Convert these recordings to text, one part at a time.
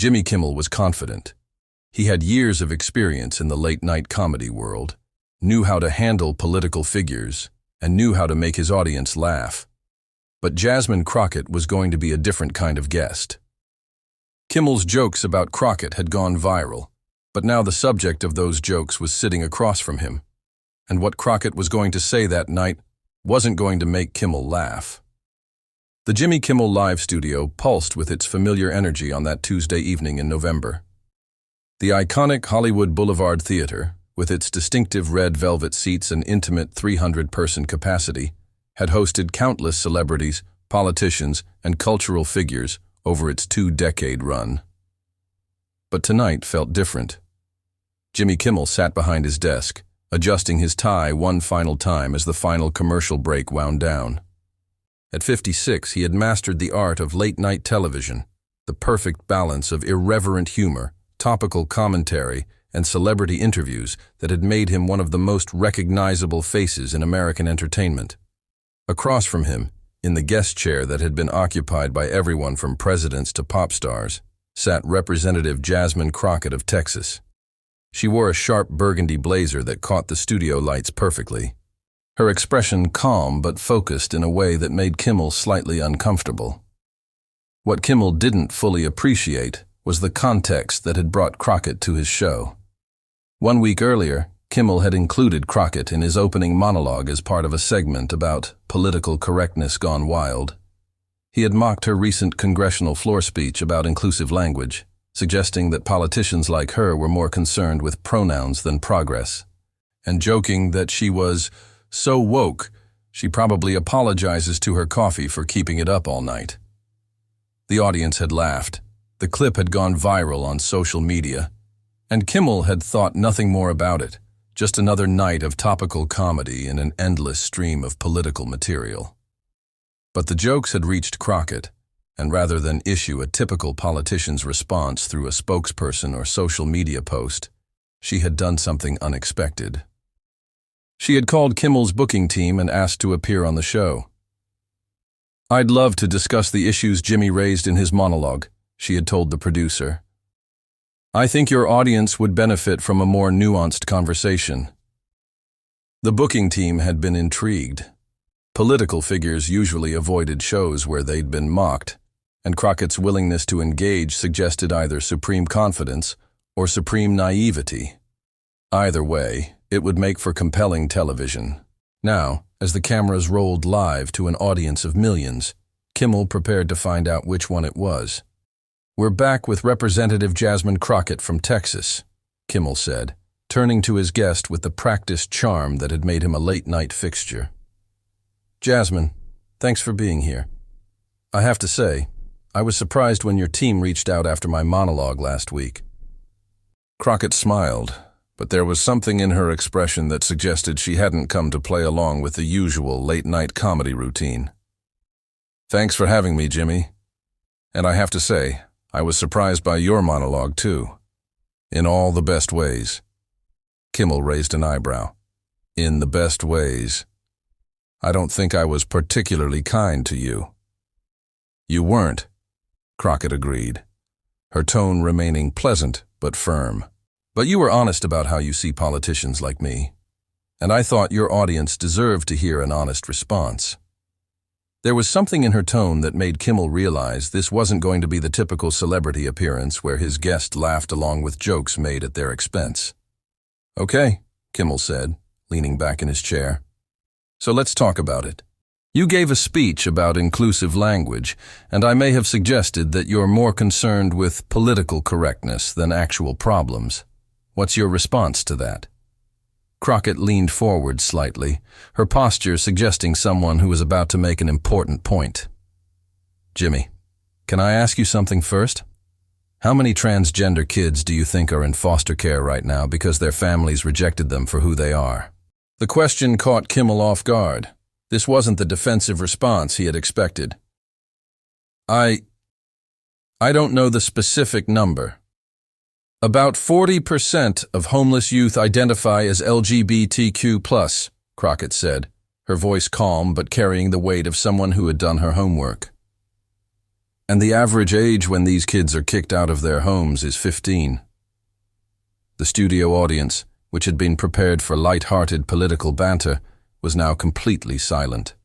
Jimmy Kimmel was confident. He had years of experience in the late-night comedy world, knew how to handle political figures, and knew how to make his audience laugh. But Jasmine Crockett was going to be a different kind of guest. Kimmel's jokes about Crockett had gone viral, but now the subject of those jokes was sitting across from him, and what Crockett was going to say that night wasn't going to make Kimmel laugh. The Jimmy Kimmel Live studio pulsed with its familiar energy on that Tuesday evening in November. The iconic Hollywood Boulevard Theater, with its distinctive red velvet seats and intimate 300-person capacity, had hosted countless celebrities, politicians, and cultural figures over its 2-decade run. But tonight felt different. Jimmy Kimmel sat behind his desk, adjusting his tie one final time as the final commercial break wound down. At 56, he had mastered the art of late-night television, the perfect balance of irreverent humor, topical commentary, and celebrity interviews that had made him one of the most recognizable faces in American entertainment. Across from him, in the guest chair that had been occupied by everyone from presidents to pop stars, sat Representative Jasmine Crockett of Texas. She wore a sharp burgundy blazer that caught the studio lights perfectly, her expression calm but focused in a way that made Kimmel slightly uncomfortable. What Kimmel didn't fully appreciate was the context that had brought Crockett to his show. 1 week earlier, Kimmel had included Crockett in his opening monologue as part of a segment about political correctness gone wild. He had mocked her recent congressional floor speech about inclusive language, suggesting that politicians like her were more concerned with pronouns than progress, and joking that she was so woke she probably apologizes to her coffee for keeping it up all night. The audience had laughed. The clip had gone viral on social media, and Kimmel had thought nothing more about it, just another night of topical comedy in an endless stream of political material. But the jokes had reached Crockett, and rather than issue a typical politician's response through a spokesperson or social media post, she had done something unexpected. She had called Kimmel's booking team and asked to appear on the show. "I'd love to discuss the issues Jimmy raised in his monologue," she had told the producer. "I think your audience would benefit from a more nuanced conversation." The booking team had been intrigued. Political figures usually avoided shows where they'd been mocked, and Crockett's willingness to engage suggested either supreme confidence or supreme naivety. Either way, it would make for compelling television. Now, as the cameras rolled live to an audience of millions, Kimmel prepared to find out which one it was. "We're back with Representative Jasmine Crockett from Texas," Kimmel said, turning to his guest with the practiced charm that had made him a late-night fixture. "Jasmine, thanks for being here. I have to say, I was surprised when your team reached out after my monologue last week." Crockett smiled, but there was something in her expression that suggested she hadn't come to play along with the usual late-night comedy routine. "Thanks for having me, Jimmy. And I have to say, I was surprised by your monologue, too. In all the best ways." Kimmel raised an eyebrow. "In the best ways. I don't think I was particularly kind to you." "You weren't," Crockett agreed, her tone remaining pleasant but firm. "But you were honest about how you see politicians like me, and I thought your audience deserved to hear an honest response." There was something in her tone that made Kimmel realize this wasn't going to be the typical celebrity appearance where his guest laughed along with jokes made at their expense. "Okay," Kimmel said, leaning back in his chair. "So let's talk about it. You gave a speech about inclusive language, and I may have suggested that you're more concerned with political correctness than actual problems. What's your response to that?" Crockett leaned forward slightly, her posture suggesting someone who was about to make an important point. "Jimmy, can I ask you something first? How many transgender kids do you think are in foster care right now because their families rejected them for who they are?" The question caught Kimmel off guard. This wasn't the defensive response he had expected. I don't know the specific number. About 40% of homeless youth identify as LGBTQ+, Crockett said, her voice calm but carrying the weight of someone who had done her homework. And the average age when these kids are kicked out of their homes is 15. The studio audience, which had been prepared for light-hearted political banter, was now completely silent.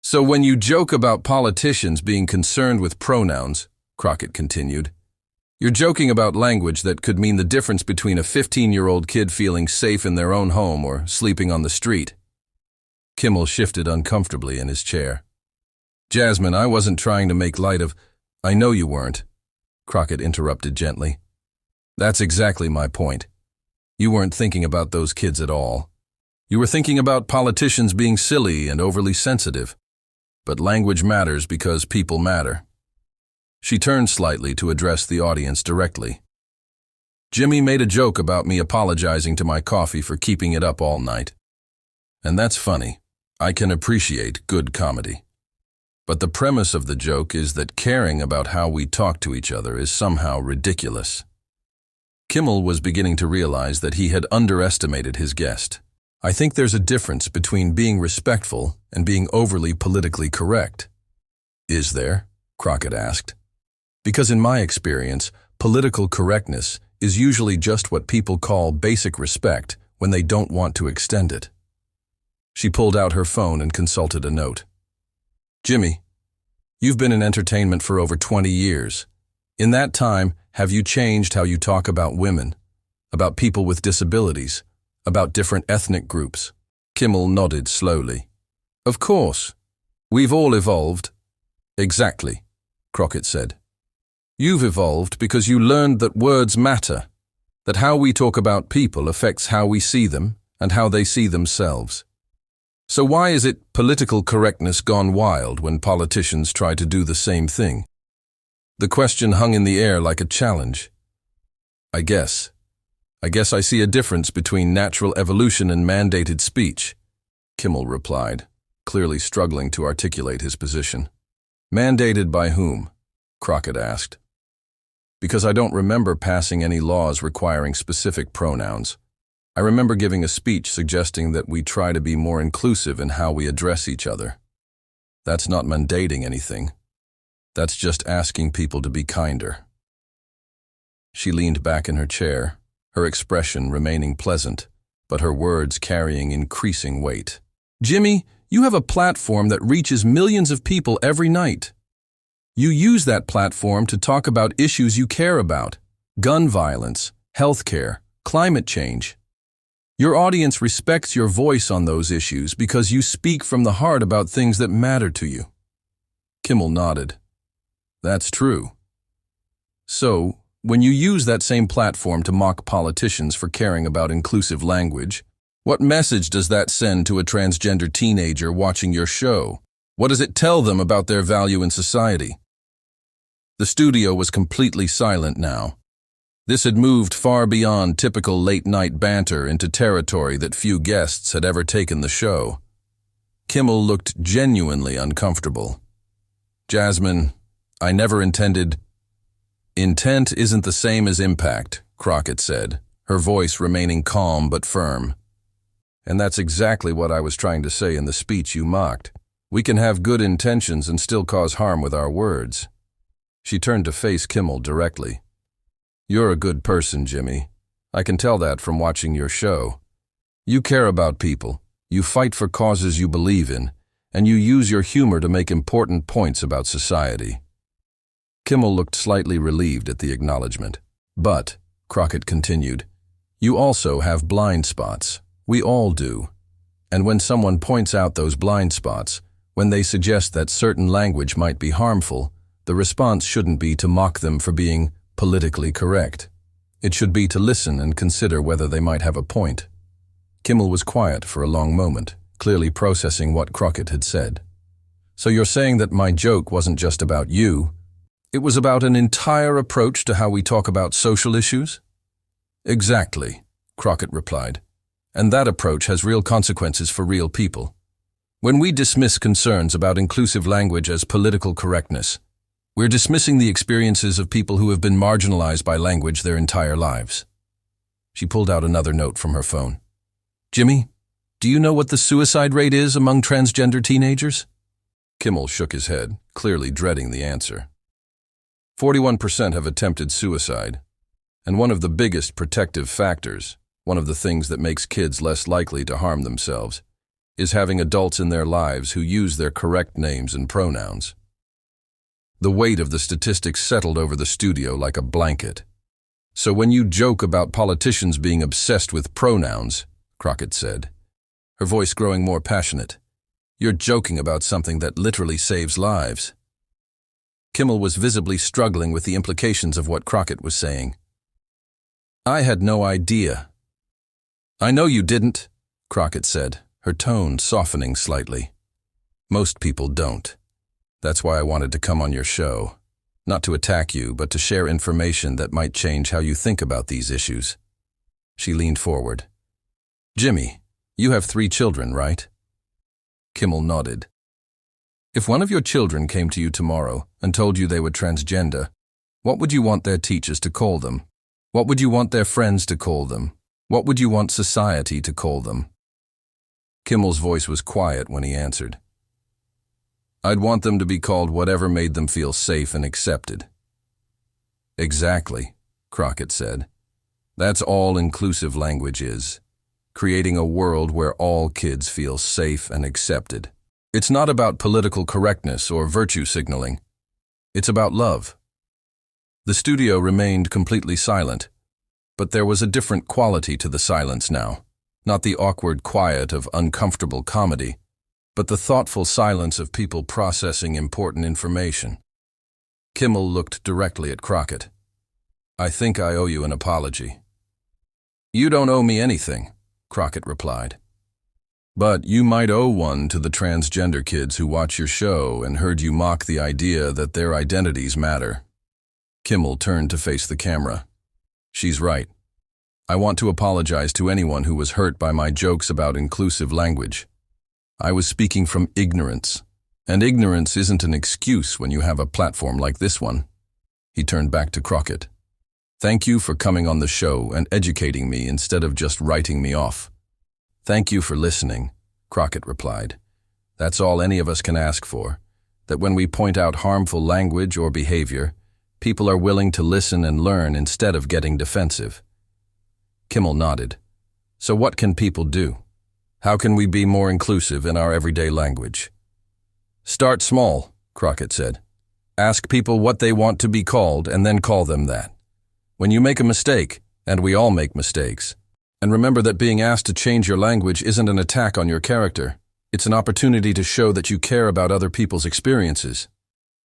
So when you joke about politicians being concerned with pronouns, Crockett continued, you're joking about language that could mean the difference between a 15-year-old kid feeling safe in their own home or sleeping on the street. Kimmel shifted uncomfortably in his chair. Jasmine, I wasn't trying to make light of— I know you weren't, Crockett interrupted gently. That's exactly my point. You weren't thinking about those kids at all. You were thinking about politicians being silly and overly sensitive. But language matters because people matter. She turned slightly to address the audience directly. Jimmy made a joke about me apologizing to my coffee for keeping it up all night. And that's funny. I can appreciate good comedy. But the premise of the joke is that caring about how we talk to each other is somehow ridiculous. Kimmel was beginning to realize that he had underestimated his guest. I think there's a difference between being respectful and being overly politically correct. Is there? Crockett asked. Because in my experience, political correctness is usually just what people call basic respect when they don't want to extend it. She pulled out her phone and consulted a note. Jimmy, you've been in entertainment for over 20 years. In that time, have you changed how you talk about women, about people with disabilities, about different ethnic groups? Kimmel nodded slowly. Of course. We've all evolved. Exactly, Crockett said. You've evolved because you learned that words matter, that how we talk about people affects how we see them and how they see themselves. So why is it political correctness gone wild when politicians try to do the same thing? The question hung in the air like a challenge. I guess I see a difference between natural evolution and mandated speech, Kimmel replied, clearly struggling to articulate his position. Mandated by whom? Crockett asked. Because I don't remember passing any laws requiring specific pronouns. I remember giving a speech suggesting that we try to be more inclusive in how we address each other. That's not mandating anything. That's just asking people to be kinder. She leaned back in her chair, her expression remaining pleasant, but her words carrying increasing weight. Jimmy, you have a platform that reaches millions of people every night. You use that platform to talk about issues you care about: gun violence, healthcare, climate change. Your audience respects your voice on those issues because you speak from the heart about things that matter to you. Kimmel nodded. That's true. So, when you use that same platform to mock politicians for caring about inclusive language, what message does that send to a transgender teenager watching your show? What does it tell them about their value in society? The studio was completely silent now. This had moved far beyond typical late-night banter into territory that few guests had ever taken the show. Kimmel looked genuinely uncomfortable. Jasmine, I never intended— Intent isn't the same as impact, Crockett said, her voice remaining calm but firm. And that's exactly what I was trying to say in the speech you mocked. We can have good intentions and still cause harm with our words. She turned to face Kimmel directly. You're a good person, Jimmy. I can tell that from watching your show. You care about people, you fight for causes you believe in, and you use your humor to make important points about society. Kimmel looked slightly relieved at the acknowledgement. But, Crockett continued, you also have blind spots. We all do. And when someone points out those blind spots, when they suggest that certain language might be harmful, the response shouldn't be to mock them for being politically correct. It should be to listen and consider whether they might have a point. Kimmel was quiet for a long moment, clearly processing what Crockett had said. So you're saying that my joke wasn't just about you? It was about an entire approach to how we talk about social issues? Exactly, Crockett replied. And that approach has real consequences for real people. When we dismiss concerns about inclusive language as political correctness, we're dismissing the experiences of people who have been marginalized by language their entire lives. She pulled out another note from her phone. Jimmy, do you know what the suicide rate is among transgender teenagers? Kimmel shook his head, clearly dreading the answer. 41% have attempted suicide. And one of the biggest protective factors, one of the things that makes kids less likely to harm themselves, is having adults in their lives who use their correct names and pronouns. The weight of the statistics settled over the studio like a blanket. So when you joke about politicians being obsessed with pronouns, Crockett said, her voice growing more passionate, you're joking about something that literally saves lives. Kimmel was visibly struggling with the implications of what Crockett was saying. I had no idea. I know you didn't, Crockett said, her tone softening slightly. Most people don't. That's why I wanted to come on your show. Not to attack you, but to share information that might change how you think about these issues. She leaned forward. Jimmy, you have 3 children, right? Kimmel nodded. If one of your children came to you tomorrow and told you they were transgender, what would you want their teachers to call them? What would you want their friends to call them? What would you want society to call them? Kimmel's voice was quiet when he answered. I'd want them to be called whatever made them feel safe and accepted. Exactly, Crockett said. That's all inclusive language is. Creating a world where all kids feel safe and accepted. It's not about political correctness or virtue signaling. It's about love. The studio remained completely silent, but there was a different quality to the silence now. Not the awkward quiet of uncomfortable comedy, but the thoughtful silence of people processing important information. Kimmel looked directly at Crockett. I think I owe you an apology. You don't owe me anything, Crockett replied. But you might owe one to the transgender kids who watch your show and heard you mock the idea that their identities matter. Kimmel turned to face the camera. She's right. I want to apologize to anyone who was hurt by my jokes about inclusive language. I was speaking from ignorance, and ignorance isn't an excuse when you have a platform like this one. He turned back to Crockett. Thank you for coming on the show and educating me instead of just writing me off. Thank you for listening, Crockett replied. That's all any of us can ask for, that when we point out harmful language or behavior, people are willing to listen and learn instead of getting defensive. Kimmel nodded. So what can people do? How can we be more inclusive in our everyday language? Start small, Crockett said. Ask people what they want to be called and then call them that. When you make a mistake, and we all make mistakes, and remember that being asked to change your language isn't an attack on your character. It's an opportunity to show that you care about other people's experiences.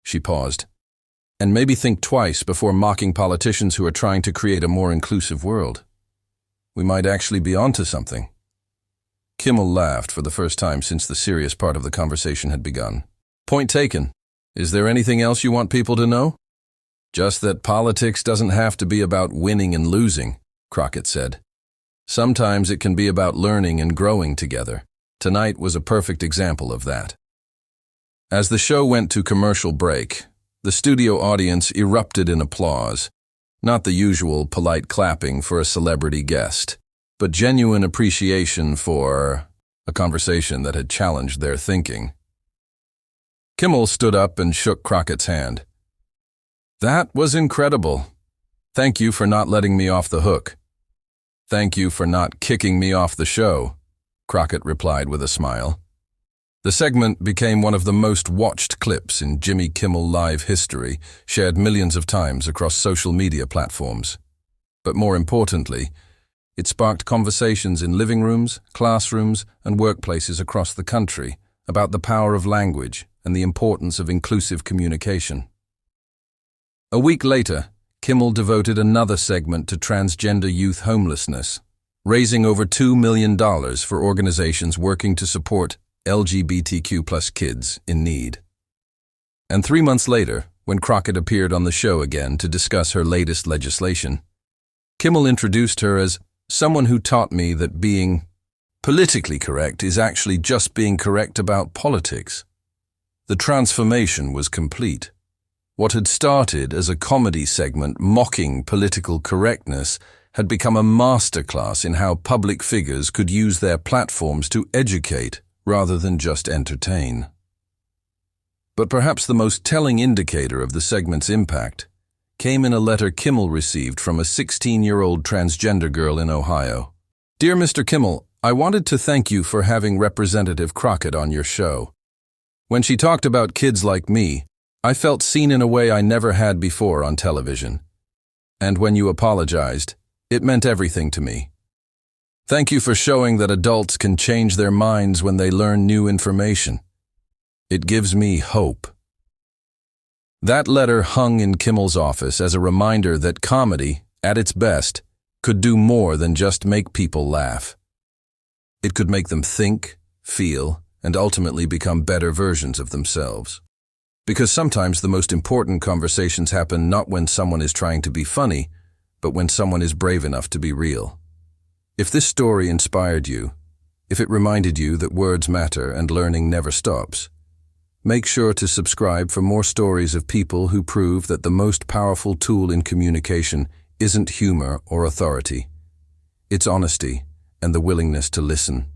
She paused. And maybe think twice before mocking politicians who are trying to create a more inclusive world. We might actually be onto something. Kimmel laughed for the first time since the serious part of the conversation had begun. Point taken. Is there anything else you want people to know? Just that politics doesn't have to be about winning and losing, Crockett said. Sometimes it can be about learning and growing together. Tonight was a perfect example of that. As the show went to commercial break, the studio audience erupted in applause. Not the usual polite clapping for a celebrity guest, but genuine appreciation for a conversation that had challenged their thinking. Kimmel stood up and shook Crockett's hand. That was incredible. Thank you for not letting me off the hook. Thank you for not kicking me off the show, Crockett replied with a smile. The segment became one of the most watched clips in Jimmy Kimmel Live history, shared millions of times across social media platforms. But more importantly, it sparked conversations in living rooms, classrooms, and workplaces across the country about the power of language and the importance of inclusive communication. A week later, Kimmel devoted another segment to transgender youth homelessness, raising over $2 million for organizations working to support LGBTQ+ kids in need. And 3 months later, when Crockett appeared on the show again to discuss her latest legislation, Kimmel introduced her as someone who taught me that being politically correct is actually just being correct about politics. The transformation was complete. What had started as a comedy segment mocking political correctness had become a masterclass in how public figures could use their platforms to educate rather than just entertain. But perhaps the most telling indicator of the segment's impact came in a letter Kimmel received from a 16-year-old transgender girl in Ohio. Dear Mr. Kimmel, I wanted to thank you for having Representative Crockett on your show. When she talked about kids like me, I felt seen in a way I never had before on television. And when you apologized, it meant everything to me. Thank you for showing that adults can change their minds when they learn new information. It gives me hope. That letter hung in Kimmel's office as a reminder that comedy, at its best, could do more than just make people laugh. It could make them think, feel, and ultimately become better versions of themselves. Because sometimes the most important conversations happen not when someone is trying to be funny, but when someone is brave enough to be real. If this story inspired you, if it reminded you that words matter and learning never stops, make sure to subscribe for more stories of people who prove that the most powerful tool in communication isn't humor or authority. It's honesty and the willingness to listen.